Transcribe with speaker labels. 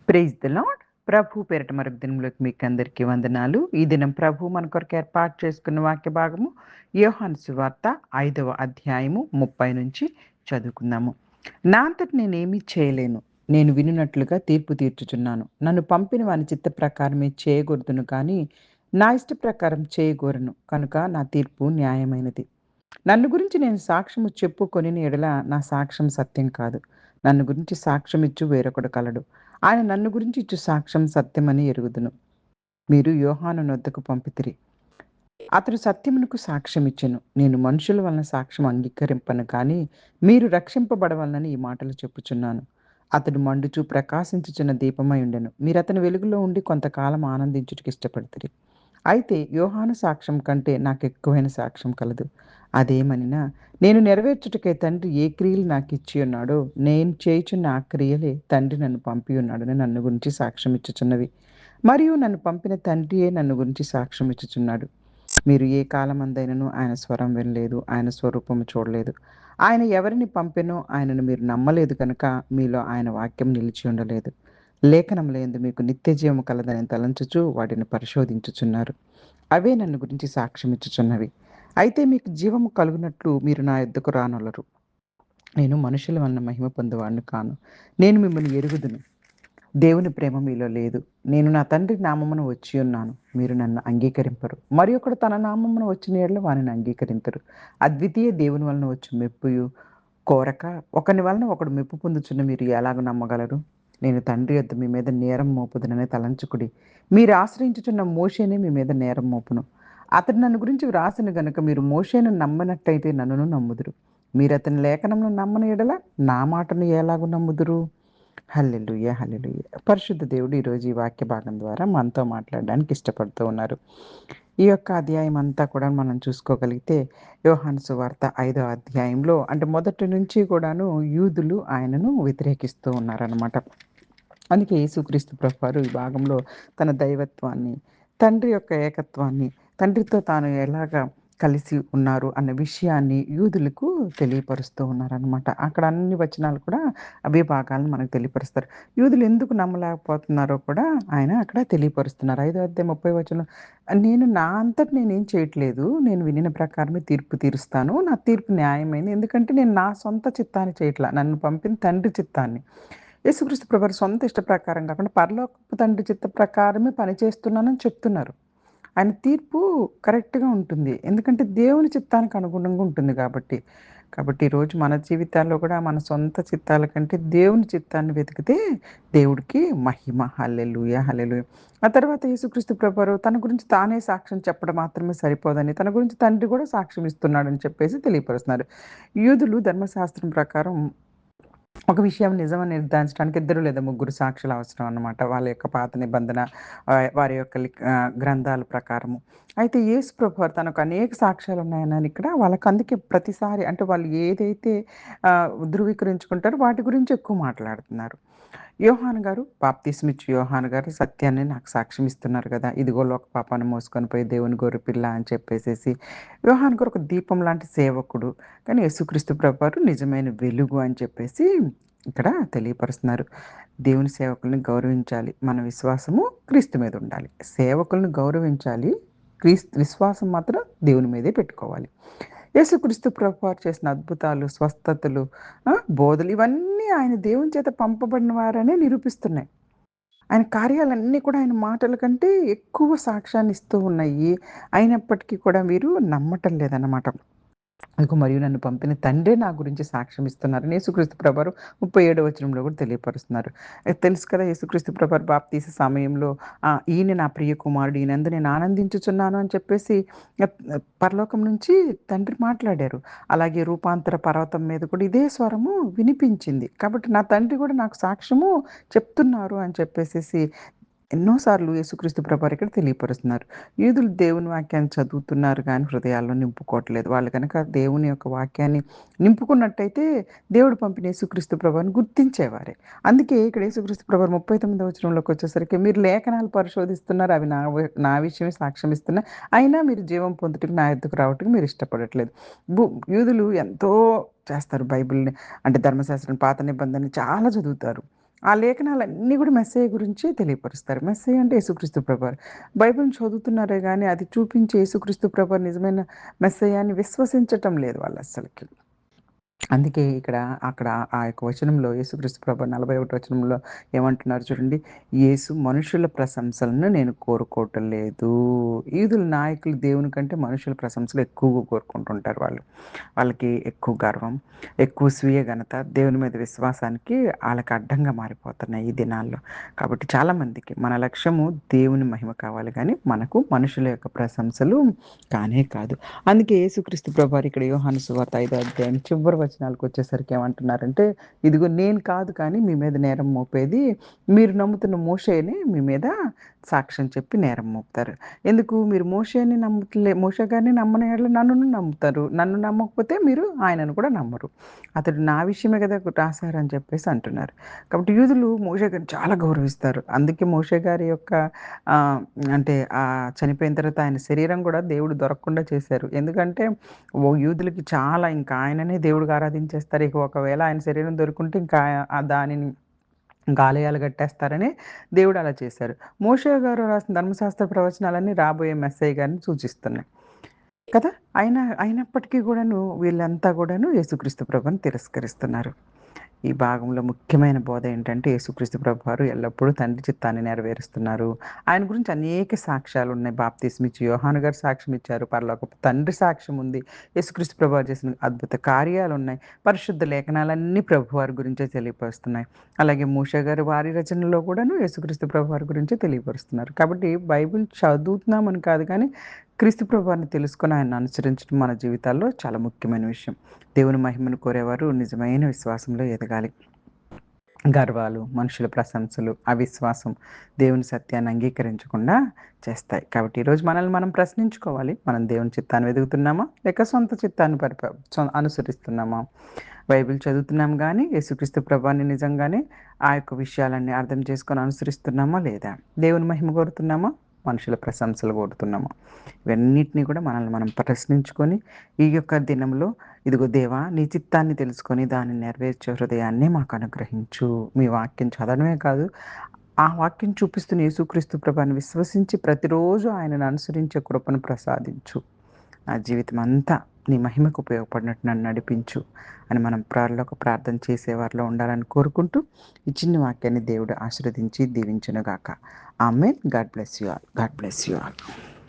Speaker 1: Praise the lord. ప్రభు పేరిట మరొక దినంలోకి మీకు అందరికీ వందనాలు. ఈ దినం ప్రభు మన కొరకు ఏర్పాటు చేసుకున్న వాక్య భాగము యోహాను సువార్త 5వ అధ్యాయము 30 నుంచి చదువుకుందాము. నా అంతట నేనేమీ చేయలేను, నేను వినున్నట్లుగా తీర్పు తీర్చుచున్నాను. నన్ను పంపిన వాని చిత్త ప్రకారమే చేయగొరుదును కానీ నా ఇష్ట ప్రకారం చేయగోరను, కనుక నా తీర్పు న్యాయమైనది. నన్ను గురించి నేను సాక్ష్యము చెప్పుకొనిన ఎడల నా సాక్ష్యం సత్యం కాదు. నన్ను గురించి సాక్ష్యమిచ్చు వేరొకడు కలడు. ఆయన నన్ను గురించి ఇచ్చు సాక్ష్యం సత్యమని ఎరుగుదును. మీరు యోహాను నొద్దకు పంపితిరి. అతడు సత్యమునకు సాక్ష్యమిచ్చెను. నేను మనుషుల వలన సాక్ష్యం అంగీకరింపను కానీ మీరు రక్షింపబడవలనని ఈ మాటలు చెప్పుచున్నాను. అతడు మండుచు ప్రకాశించుచున్న దీపమై ఉండెను. మీరు అతని వెలుగులో ఉండి కొంతకాలం ఆనందించుటకు ఇష్టపడితిరి. అయితే యోహాను సాక్ష్యం కంటే నాకు ఎక్కువైన సాక్ష్యం కలదు. అదేమనినా, నేను నెరవేర్చుటకై తండ్రి ఏ క్రియలు నాకిచ్చి ఉన్నాడో నేను చేయుచున్న ఆ క్రియలే తండ్రి నన్ను పంపి ఉన్నాడని నన్ను గురించి సాక్ష్యం ఇచ్చుచున్నవి. మరియు నన్ను పంపిన తండ్రియే నన్ను గురించి సాక్ష్యం ఇచ్చుచున్నాడు. మీరు ఏ కాలమందైనను ఆయన స్వరం వినలేదు, ఆయన స్వరూపము చూడలేదు. ఆయన ఎవరిని పంపెనో ఆయనను మీరు నమ్మలేదు కనుక మీలో ఆయన వాక్యం నిలిచి ఉండలేదు. లేఖనములందు మీకు నిత్య జీవము కలదని తలంచుచు వాటిని పరిశోధించుచున్నారు. అవే నన్ను గురించి సాక్ష్యమిచ్చుచున్నవి. అయితే మీకు జీవము కలుగునట్లు మీరు నా యొద్దకు రానొల్లరు. నేను మనుషుల వలన మహిమ పొందువాడిని కాను. నేను మిమ్మల్ని ఎరుగుదును. దేవుని ప్రేమ మీలో లేదు. నేను నా తండ్రి నామమున వచ్చి ఉన్నాను, మీరు నన్ను అంగీకరింపరు. మరి ఒకడు తన నామమున వచ్చిన యెడల వానిని అంగీకరింతురు. అద్వితీయ దేవుని వలన వచ్చు మెప్పుయు కోరక ఒకని వలన ఒకడు మెప్పు పొందుచున్న మీరు ఎలాగ నమ్మగలరు? నేను తండ్రి యొద్ద మీ మీద నేరం మోపుదునని తలంచుకుడి. మీరు ఆశ్రయించుచున్న మోషేనే మీ మీద నేరం మోపును. అతడు నన్ను గురించి వ్రాసిన గనుక మీరు మోషేను నమ్మనట్టయితే నన్నును నమ్ముదురు. మీరు అతని లేఖనమును నమ్మని యెడల నా మాటను ఎలాగూ నమ్ముదురు? హల్లెలూయా, హల్లెలూయా. పరిశుద్ధ దేవుడు ఈరోజు ఈ వాక్య భాగం ద్వారా మనతో మాట్లాడడానికి ఇష్టపడుతూ ఉన్నారు. ఈ యొక్క అధ్యాయం అంతా కూడా మనం చూసుకోగలిగితే యోహాను సువార్త 5వ అధ్యాయంలో అంటే మొదటి నుంచి కూడాను యూదులు ఆయనను వ్యతిరేకిస్తూ ఉన్నారనమాట. అందుకే యేసుక్రీస్తు ప్రభువారు ఈ భాగంలో తన దైవత్వాన్ని, తండ్రి యొక్క ఏకత్వాన్ని, తండ్రితో తాను ఎలాగా కలిసి ఉన్నారు అన్న విషయాన్ని యూదులకు తెలియపరుస్తూ ఉన్నారనమాట. అక్కడ అన్ని వచనాలు కూడా అవే భాగాలను మనకు తెలియపరుస్తారు. యూదులు ఎందుకు నమ్మలేకపోతున్నారో కూడా ఆయన అక్కడ తెలియపరుస్తున్నారు. 5వ అధ్యాయం 30వ వచనంలో నేను నా అంతట నేనేం చేయట్లేదు. నేను వినిన ప్రకారమే తీర్పు తీరుస్తాను. నా తీర్పు న్యాయమైంది. ఎందుకంటే నేను నా సొంత చిత్తాన్ని చేయట్లా. నన్ను పంపిన తండ్రి చిత్తాన్ని. యేసుక్రీస్తు ప్రభువారు సొంత ఇష్ట ప్రకారం కాకుండా పరలోకపు తండ్రి చిత్త ప్రకారమే పనిచేస్తున్నానని చెప్తున్నారు. ఆయన తీర్పు కరెక్ట్‌గా ఉంటుంది. ఎందుకంటే దేవుని చిత్తానికి అనుగుణంగా ఉంటుంది కాబట్టి. కాబట్టి ఈరోజు మన జీవితాల్లో కూడా మన సొంత చిత్తాల కంటే దేవుని చిత్తాన్ని వెతికితే దేవుడికి మహిమ. హల్లెలూయా, హల్లెలూయా. ఆ తర్వాత యేసుక్రీస్తు ప్రభువారు తన గురించి తానే సాక్ష్యం చెప్పడం మాత్రమే సరిపోదని, తన గురించి తండ్రి కూడా సాక్ష్యం ఇస్తున్నాడని చెప్పేసి తెలియపరుస్తున్నారు. యూదులు ధర్మశాస్త్రం ప్రకారం ఒక విషయం నిజమని నిర్ధారించడానికి 2 లేదా 3 సాక్షులు అవసరం అన్నమాట. వాళ్ళ యొక్క పాత నిబంధన వారి యొక్క గ్రంథాల ప్రకారము. అయితే యేసు ప్రభువారు తనకు అనేక సాక్ష్యాలు ఉన్నాయనని ఇక్కడ వాళ్ళకి అందుకే ప్రతిసారి అంటే వాళ్ళు ఏదైతే ధృవీకరించుకుంటారో వాటి గురించి ఎక్కువ మాట్లాడుతున్నారు. యోహాను గారు బాప్తిస్మిచ్చు యోహాను గారు సత్యాన్ని నాకు సాక్ష్యం ఇస్తున్నారు కదా! ఇదిగో లోక పాపాన్ని మోసుకొని పోయి దేవుని గొర్రెపిల్ల అని చెప్పేసేసి యోహాను గారు ఒక దీపం లాంటి సేవకుడు. కానీ యేసుక్రీస్తు ప్రభువారు నిజమైన వెలుగు అని చెప్పేసి ఇక్కడ తెలియపరుస్తున్నారు. దేవుని సేవకుల్ని గౌరవించాలి. మన విశ్వాసము క్రీస్తు మీద ఉండాలి. సేవకుల్ని గౌరవించాలి. విశ్వాసం మాత్రం దేవుని మీదే పెట్టుకోవాలి. యేసుక్రీస్తు ప్రభువారు చేసిన అద్భుతాలు, స్వస్థతలు, బోధలు ఇవన్నీ ఆయన దేవుని చేత పంపబడిన వారనే నిరూపిస్తున్నాయి. ఆయన కార్యాలన్నీ కూడా ఆయన మాటల కంటే ఎక్కువ సాక్ష్యాన్ని ఇస్తూ ఉన్నాయి. అయినప్పటికీ కూడా వీరు నమ్మటం లేదన్నమాట. ఇదిగో మరియు నన్ను పంపిన తండ్రే నా గురించి సాక్ష్యం ఇస్తున్నారని యేసుక్రీస్తు ప్రభువారు 37వ వచనంలో కూడా తెలియపరుస్తున్నారు. తెలుసు కదా యేసుక్రీస్తు ప్రభువారు బాప్తీస సమయంలో ఈయన నా ప్రియ కుమారుడు, ఈయనందు నేను ఆనందించుచున్నాను అని చెప్పేసి పరలోకం నుంచి తండ్రి మాట్లాడారు. అలాగే రూపాంతర పర్వతం మీద కూడా ఇదే స్వరము వినిపించింది. కాబట్టి నా తండ్రి కూడా నాకు సాక్ష్యము చెప్తున్నారు అని చెప్పేసేసి ఎన్నో సార్లు యేసుక్రీస్తు ప్రభువారు ఇక్కడ తెలియపరుస్తున్నారు. యూదులు దేవుని వాక్యాన్ని చదువుతున్నారు కానీ హృదయాల్లో నింపుకోవట్లేదు. వాళ్ళు కనుక దేవుని యొక్క వాక్యాన్ని నింపుకున్నట్టయితే దేవుడు పంపిన యేసుక్రీస్తు ప్రభువారిని గుర్తించేవారే. అందుకే ఇక్కడ యేసుక్రీస్తు ప్రభువారు 39వ వచనంలోకి వచ్చేసరికి మీరు లేఖనాలు పరిశోధిస్తున్నారు. అవి నా విషయమే సాక్ష్యం ఇస్తున్నాయి. అయినా మీరు జీవం పొందుటకు నా యొద్దకు రావటకు మీరు ఇష్టపడట్లేదు. యూదులు ఎంతో చేస్తారు బైబిల్‌ని అంటే ధర్మశాస్త్రం పాత నిబంధనని చాలా చదువుతారు. ఆ లేఖనాలన్నీ గూడా మెస్సయ్య గురించే తెలియపరుస్తారు. మెస్సయ్య అంటే యేసుక్రీస్తు ప్రభువారు. బైబిల్‌ని చదువుతున్నారే గానీ, అది చూపించే యేసుక్రీస్తు ప్రభువారు నిజమైన మెస్సయ్య అని విశ్వసించటం లేదు వాళ్ళస్సలకి. అందుకే అక్కడ ఆ యొక్క వచనంలో యేసుక్రీస్తు ప్రభు 41 వచనంలో ఏమంటున్నారు చూడండి. యేసు మనుషుల ప్రశంసలను నేను కోరుకోవటం లేదు. యూదుల నాయకులు దేవుని కంటే మనుషుల ప్రశంసలు ఎక్కువగా కోరుకుంటుంటారు వాళ్ళు. వాళ్ళకి ఎక్కువ గర్వం, ఎక్కువ స్వీయ ఘనత, దేవుని మీద విశ్వాసానికి ఆళ్ళకి అడ్డంగా మారిపోతున్నాయి ఈ దినాల్లో. కాబట్టి చాలామందికి మన లక్ష్యము దేవుని మహిమ కావాలి గానీ, మనకు మనుషుల యొక్క ప్రశంసలు కానే కాదు. అందుకే యేసుక్రీస్తు ప్రభువారు ఇక్కడ యోహాను సువార్త 5వ అధ్యాయం చివరి వచనాలకొచ్చేసరికి ఏమంటున్నారంటే, ఇదిగో నేను కాదు కానీ మీ మీద నేరం మోపేది, మీరు నమ్ముతున్న మోషేనే మీ మీద సాక్ష్యం చెప్పి నేరం మోపుతారు. ఎందుకు మీరు మోషే గారిని నమ్మని యెడల నన్నును నమ్ముతారు. నన్ను నమ్మకపోతే మీరు ఆయనను కూడా నమ్మరు. అతడు నా విషయమే కదా రాసారని చెప్పేసి అంటున్నారు. కాబట్టి యూదులు మోషే గారిని చాలా గౌరవిస్తారు. అందుకే మోషే గారి యొక్క ఆహ్, అంటే చనిపోయిన తర్వాత ఆయన శరీరం గూడా దేవుడు దొరకకుండా చేశారు. ఎందుకంటే యూదులకి చాలా ఇంకా ఆయననే దేవుడిగా ఆరాధించేస్తారు. ఇక ఒకవేళ ఆయన శరీరం దొరికుంటే ఇంకా దానిని ఇంకా ఆలయాలు కట్టేస్తారని దేవుడు అలా చేశారు. మోషే గారు రాసిన ధర్మశాస్త్ర ప్రవచనాలన్నీ రాబోయే మెస్సయ్య గారిని సూచిస్తున్నాయి. కదా! అయినప్పటికీ గూడాను వీళ్ళంతా గూడాను యేసుక్రీస్తు ప్రభువుని తిరస్కరిస్తున్నారు. ఈ భాగంలో ముఖ్యమైన బోధ ఏంటంటే యేసుక్రీస్తు ప్రభువారు ఎల్లప్పుడూ తండ్రి చిత్తాన్ని నెరవేరుస్తున్నారు. ఆయన గురించి అనేక సాక్ష్యాలున్నాయి. బాప్తిస్మిచ్చి యోహాను గారు సాక్ష్యం ఇచ్చారు. పరలోకపు తండ్రి సాక్ష్యం ఉంది. యేసుక్రీస్తు ప్రభువారు చేసిన అద్భుత కార్యాలున్నాయి. పరిశుద్ధ లేఖనాలన్నీ ప్రభువారి గురించే తెలియపరుస్తున్నాయి. అలాగే మూషా గారు వారి రచనలో కూడాను యేసుక్రీస్తు ప్రభువారి గురించే తెలియపరుస్తున్నారు. కాబట్టి బైబిల్ చదువుతున్నామని కాదు కానీ, క్రీస్తు ప్రభువారిని తెలుసుకొని ఆయన్ని అనుసరించడం మన జీవితాల్లో చాలా ముఖ్యమైన విషయం. దేవుని మహిమను కోరేవారు నిజమైన విశ్వాసంలో ఎదగాలి. గర్వాలు, మనుషుల ప్రశంసలు, అవిశ్వాసం దేవుని సత్యాన్ని అంగీకరించకుండా చేస్తాయి. కాబట్టి ఈరోజు మనల్ని మనం ప్రశ్నించుకోవాలి. మనం దేవుని చిత్తాన్ని వెతుకుతున్నామా? లేక సొంత చిత్తాన్ని అనుసరిస్తున్నామా? బైబిల్ చదువుతున్నాం గానీ, యేసుక్రీస్తు ప్రభువాన్ని నిజంగానే ఆ యొక్క విషయాలన్నీ అర్థం చేసుకొని అనుసరిస్తున్నామా లేదా? దేవుని మహిమ కోరుతున్నామా? మనుషుల ప్రశంసలు కోరుతున్నామా? ఇవన్నిటిని కూడా మనల్ని మనం ప్రశ్నించుకొని, ఈ యొక్క దినంలో ఇదిగో దేవా! నీ చిత్తాన్ని తెలుసుకొని దాన్ని నెరవేర్చే హృదయాన్ని మాకు అనుగ్రహించు. మీ వాక్యం చదవడమే కాదు, ఆ వాక్యం చూపిస్తున్న యేసుక్రీస్తు ప్రభువుని విశ్వసించి ప్రతిరోజు ఆయనను అనుసరించే కృపను ప్రసాదించు. నా జీవితమంతా నీ మహిమకు ఉపయోగపడినట్టు నన్ను నడిపించు అని మనం ప్రార్థన చేసేవారిలో ఉండాలని కోరుకుంటూ, ఈ చిన్ని వాక్యాన్ని దేవుడు ఆశీర్వదించి దీవించునుగాక. ఆమేన్. God bless you all. God bless you all.